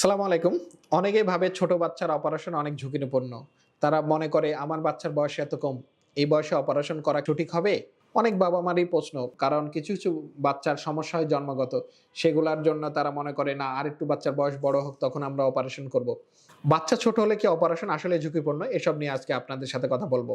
সালামু আলাইকুম। অনেকেই ভাবে ছোট বাচ্চার অপারেশন অনেক ঝুঁকিপূর্ণ। তারা মনে করে আমার বাচ্চার বয়স এত কম, এই বয়সে অপারেশন করা সঠিক হবে? অনেক বাবা-মারই প্রশ্ন। কারণ কিছু বাচ্চার সমস্যা হয় জন্মগত। সেগুলার জন্য তারা মনে করে না আরেকটু বাচ্চার বয়স বড় হোক তখন আমরা অপারেশন করব। বাচ্চা ছোট হলে কি অপারেশন আসলে ঝুঁকিপূর্ণ? এসব নিয়ে আজকে আপনাদের সাথে কথা বলব।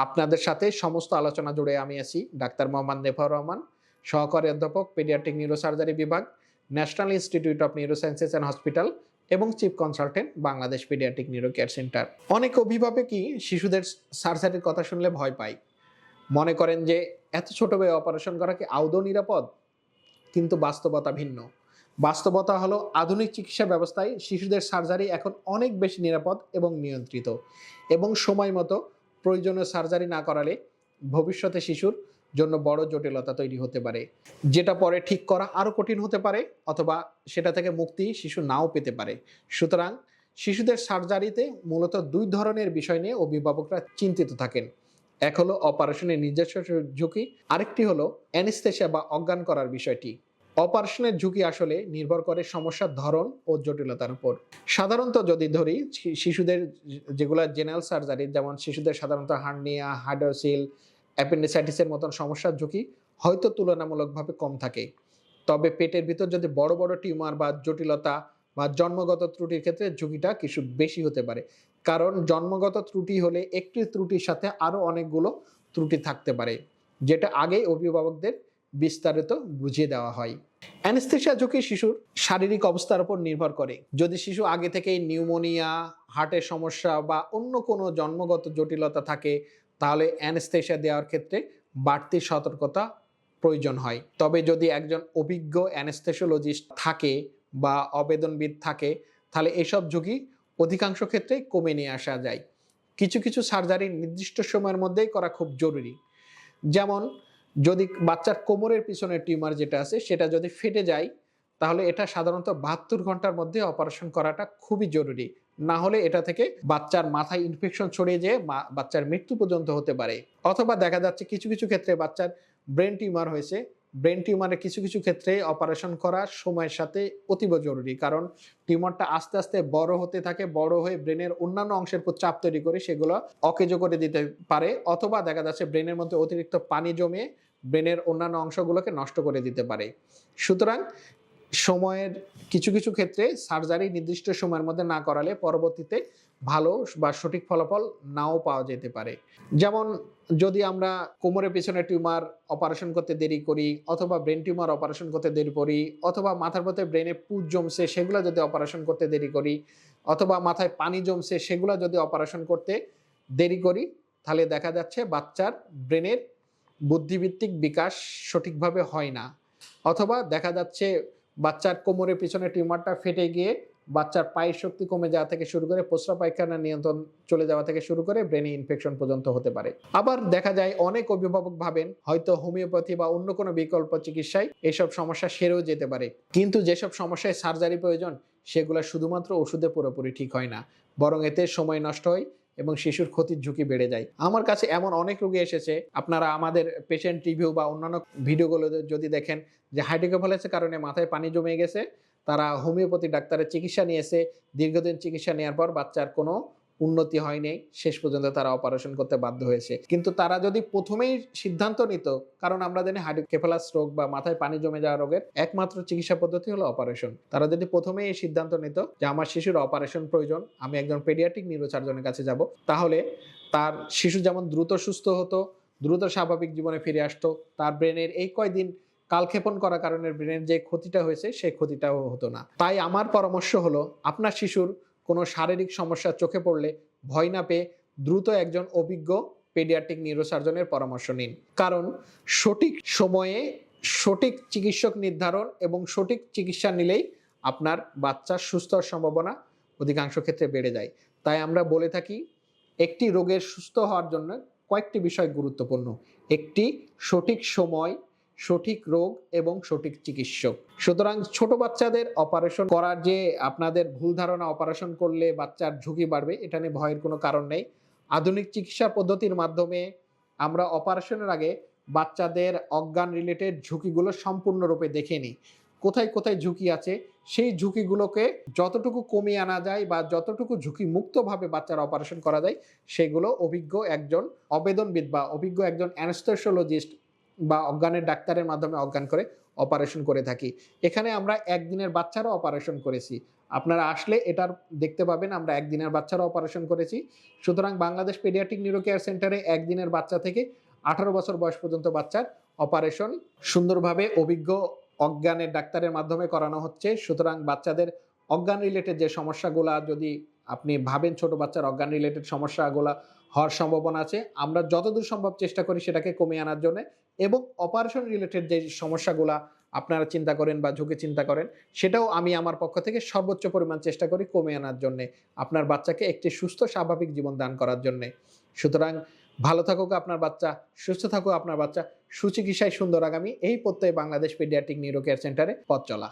আপনাদের সাথে সমস্ত আলোচনা জুড়ে আমি আছি ডাক্তার মোহাম্মদ নেফার রহমান, সহকারী অধ্যাপক পেডিয়াট্রিক নিউরোসার্জারি বিভাগ, National Institute of Neurosciences and Hospital এবং chief consultant Bangladesh paediatric neuro care centre. অনেক অভিভাবকই শিশুদের সার্জারির কথা শুনলে ভয় পায়। মনে করেন যে এত ছোট বয়সে অপারেশন করা কি আদৌ নিরাপদ? কিন্তু বাস্তবতা ভিন্ন। বাস্তবতা হলো আধুনিক চিকিৎসা ব্যবস্থায় শিশুদের সার্জারি এখন অনেক বেশি নিরাপদ এবং নিয়ন্ত্রিত, এবং সময় মতো প্রয়োজনীয় সার্জারি না করালে ভবিষ্যতে শিশুর জন্য বড় জটিলতা তৈরি হতে পারে, যেটা পরে ঠিক করা আরও কঠিন হতে পারে, অথবা সেটা থেকে মুক্তি শিশু নাও পেতে পারে। সুতরাং শিশুদের সার্জারিতে মূলত দুই ধরনের বিষয় নিয়ে অভিভাবকরা চিন্তিত থাকেন। এক হলো অপারেশনের নিজস্ব ঝুঁকি, আরেকটি হলো অ্যানেস্থেসিয়া বা অজ্ঞান করার বিষয়টি। অপারেশনের ঝুঁকি আসলে নির্ভর করে সমস্যার ধরন ও জটিলতার উপর। সাধারণত যদি ধরি শিশুদের যেগুলো জেনারেল সার্জারি, যেমন শিশুদের সাধারণত হার্নিয়া, হাইড্রোসিল, অ্যাপেন্ডিসাইটিসের মতন সমস্যার ঝুঁকি হয়তো তুলনামূলকভাবে কম থাকে। তবে পেটের ভিতর যদি বড় বড় টিউমার বা জটিলতা বা জন্মগত ত্রুটির ক্ষেত্রে ঝুঁকিটা কিছু বেশি হতে পারে। কারণ জন্মগত ত্রুটি হলে একটি ত্রুটির সাথে আরও অনেকগুলো ত্রুটি থাকতে পারে, যেটা আগেই অভিভাবকদের বিস্তারিত বুঝিয়ে দেওয়া হয়। অ্যানেস্থেসিয়া ঝুঁকি শিশুর শারীরিক অবস্থার উপর নির্ভর করে। যদি শিশু আগে থেকেই নিউমোনিয়া, হার্টের সমস্যা বা অন্য কোনো জন্মগত জটিলতা থাকে, তাহলে অ্যানেস্থেসিয়া দেওয়ার ক্ষেত্রে বাড়তি সতর্কতা প্রয়োজন হয়। তবে যদি একজন অভিজ্ঞ অ্যানেস্থেসিওলজিস্ট থাকে বা অবেদনবিদ থাকে, তাহলে এসব ঝুঁকি অধিকাংশ ক্ষেত্রেই কমে নিয়ে আসা যায়। কিছু সার্জারি নির্দিষ্ট সময়ের মধ্যেই করা খুব জরুরি। যেমন যদি বাচ্চার কোমরের পিছনের টিউমার যেটা আছে সেটা যদি ফেটে যায়, তাহলে এটা সাধারণত ৭২ ঘন্টার মধ্যে অপারেশন করাটা খুবই জরুরি। না হলে এটা থেকে বাচ্চার মাথায় ইনফেকশন ছড়িয়ে যেয়ে বাচ্চার মৃত্যু পর্যন্ত হতে পারে। অথবা দেখা যাচ্ছে কিছু ক্ষেত্রে বাচ্চার ব্রেন টিউমার হয়েছে। ব্রেন টিউমারে কিছু ক্ষেত্রে অপারেশন করা সময়ের সাথে অতীব জরুরি। কারণ টিউমারটা আস্তে বড় হতে থাকে, বড় হয়ে ব্রেনের অন্যান্য অংশের উপর চাপ তৈরি করে সেগুলো অকেজো করে দিতে পারে, অথবা দেখা যাচ্ছে ব্রেনের মধ্যে অতিরিক্ত পানি জমে ব্রেনের অন্যান্য অংশগুলোকে নষ্ট করে দিতে পারে। সুতরাং সময়ের কিছু ক্ষেত্রে সার্জারি নির্দিষ্ট সময়ের মধ্যে না করালে পরবর্তীতে ভালো বা সঠিক ফলাফল নাও পাওয়া যেতে পারে। যেমন যদি আমরা কোমরের পেছনে টিউমার অপারেশন করতে দেরি করি, অথবা ব্রেন টিউমার অপারেশন করতে দেরি করি, অথবা মাথার মধ্যে ব্রেনে পুঁজ জমছে সেগুলো যদি অপারেশন করতে দেরি করি, অথবা মাথায় পানি জমছে সেগুলো যদি অপারেশন করতে দেরি করি, তাহলে দেখা যাচ্ছে বাচ্চার ব্রেনের বুদ্ধিভিত্তিক বিকাশ সঠিকভাবে হয় না। অথবা দেখা যাচ্ছে বাচ্চার কোমরের পিছনে টিউমারটা ফেটে গিয়ে বাচ্চার পায়ের শক্তি কমে যাওয়া থেকে শুরু করে প্রস্রাব পায়খানা নিয়ন্ত্রণ চলে যাওয়া থেকে শুরু করে ব্রেনে ইনফেকশন পর্যন্ত হতে পারে। আবার দেখা যায় অনেক অভিভাবক ভাবেন হয়তো হোমিওপ্যাথি বা অন্য কোনো বিকল্প চিকিৎসায় এসব সমস্যা সেরেও যেতে পারে, কিন্তু যেসব সমস্যায় সার্জারি প্রয়োজন সেগুলো শুধুমাত্র ওষুধে পুরোপুরি ঠিক হয় না, বরং এতে সময় নষ্ট হয় এবং শিশুর ক্ষতির ঝুঁকি বেড়ে যায়। আমার কাছে এমন অনেক রোগী এসেছে, আপনারা আমাদের পেশেন্ট রিভিউ বা অন্যান্য ভিডিওগুলো যদি দেখেন, যে হাইড্রোকেফালাসের কারণে মাথায় পানি জমে গেছে, তারা হোমিওপ্যাথি ডাক্তারের চিকিৎসা নিয়েছে, দীর্ঘদিন চিকিৎসা নেওয়ার পর বাচ্চার কোনো উন্নতি হয়নি, শেষ পর্যন্ত তারা অপারেশন করতে বাধ্য হয়েছে। কিন্তু তারা যদি প্রথমেই সিদ্ধান্ত নিত, কারণ আমরা জানি হাইড্রোকেফালাস রোগ বা মাথায় পানি জমে যাওয়া রোগের একমাত্র চিকিৎসা পদ্ধতি হলো অপারেশন। তারা যদি প্রথমেই এই সিদ্ধান্ত নিত যে আমার শিশুর অপারেশন প্রয়োজন, আমি একজন পেডিয়াট্রিক নিউরোসার্জনের কাছে যাব, তাহলে তার শিশু যেমন দ্রুত সুস্থ হতো, দ্রুত স্বাভাবিক জীবনে ফিরে আসতো, তার ব্রেনের এই কয়দিন কালক্ষেপণ করার কারণে ব্রেনের যে ক্ষতিটা হয়েছে সেই ক্ষতিটাও হতো না। তাই আমার পরামর্শ হলো, আপনার শিশুর কোনো শারীরিক সমস্যা চোখে পড়লে ভয় না পেয়ে দ্রুত একজন অভিজ্ঞ পেডিয়াট্রিক নিউরোসার্জনের পরামর্শ নিন। কারণ সঠিক সময়ে সঠিক চিকিৎসক নির্ধারণ এবং সঠিক চিকিৎসা নিলেই আপনার বাচ্চার সুস্থ হওয়ার সম্ভাবনা অধিকাংশ ক্ষেত্রে বেড়ে যায়। তাই আমরা বলে থাকি, একটি রোগের সুস্থ হওয়ার জন্য কয়েকটি বিষয় গুরুত্বপূর্ণ: একটি সঠিক সময়, সঠিক রোগ এবং সঠিক চিকিৎসক। সুতরাং ছোট বাচ্চাদের অপারেশন করার যে আপনাদের ভুল ধারণা, অপারেশন করলে বাচ্চার ঝুঁকি বাড়বে, এটা নিয়ে ভয়ের কোনো কারণ নেই। আধুনিক চিকিৎসা পদ্ধতির মাধ্যমে আমরা অপারেশনের আগে বাচ্চাদের অজ্ঞান রিলেটেড ঝুঁকিগুলো সম্পূর্ণরূপে দেখে নিই। কোথায় ঝুঁকি আছে সেই ঝুঁকিগুলোকে যতটুকু কমিয়ে আনা যায় বা যতটুকু ঝুঁকি মুক্তভাবে বাচ্চার অপারেশন করা যায় সেগুলো অভিজ্ঞ একজন অবেদনবিদ বা অভিজ্ঞ একজন অ্যানেস্থেসিওলজিস্ট বা অজ্ঞানের ডাক্তারের মাধ্যমে অজ্ঞান করে অপারেশন করে থাকি। এখানে আমরা একদিনের বাচ্চারও অপারেশন করেছি। আপনারা আসলে এটার দেখতে পাবেন আমরা একদিনের বাচ্চারও অপারেশন করেছি। সুতরাং বাংলাদেশ পেডিয়াট্রিক নিউরো কেয়ার সেন্টারে একদিনের বাচ্চা থেকে 18 বছর বয়স পর্যন্ত বাচ্চার অপারেশন সুন্দরভাবে অভিজ্ঞ অজ্ঞানের ডাক্তারের মাধ্যমে করানো হচ্ছে। সুতরাং বাচ্চাদের অজ্ঞান রিলেটেড যে সমস্যাগুলা যদি আপনি ভাবেন ছোট বাচ্চার অজ্ঞান রিলেটেড সমস্যাগুলা হওয়ার সম্ভাবনা আছে, আমরা যতদূর সম্ভব চেষ্টা করি সেটাকে কমিয়ে আনার জন্যে এবং অপারেশন রিলেটেড যে সমস্যাগুলা আপনারা চিন্তা করেন বা ঝুঁকি চিন্তা করেন সেটাও আমি আমার পক্ষ থেকে সর্বোচ্চ পরিমাণ চেষ্টা করি কমিয়ে আনার জন্যে, আপনার বাচ্চাকে একটি সুস্থ স্বাভাবিক জীবন দান করার জন্যে। সুতরাং ভালো থাকুক আপনার বাচ্চা, সুস্থ থাকুক আপনার বাচ্চা, সুচিকিৎসায় সুন্দর আগামী, এই প্রত্যয়ে বাংলাদেশ পেডিয়াট্রিক নিউরো কেয়ার সেন্টারে পথ চলা।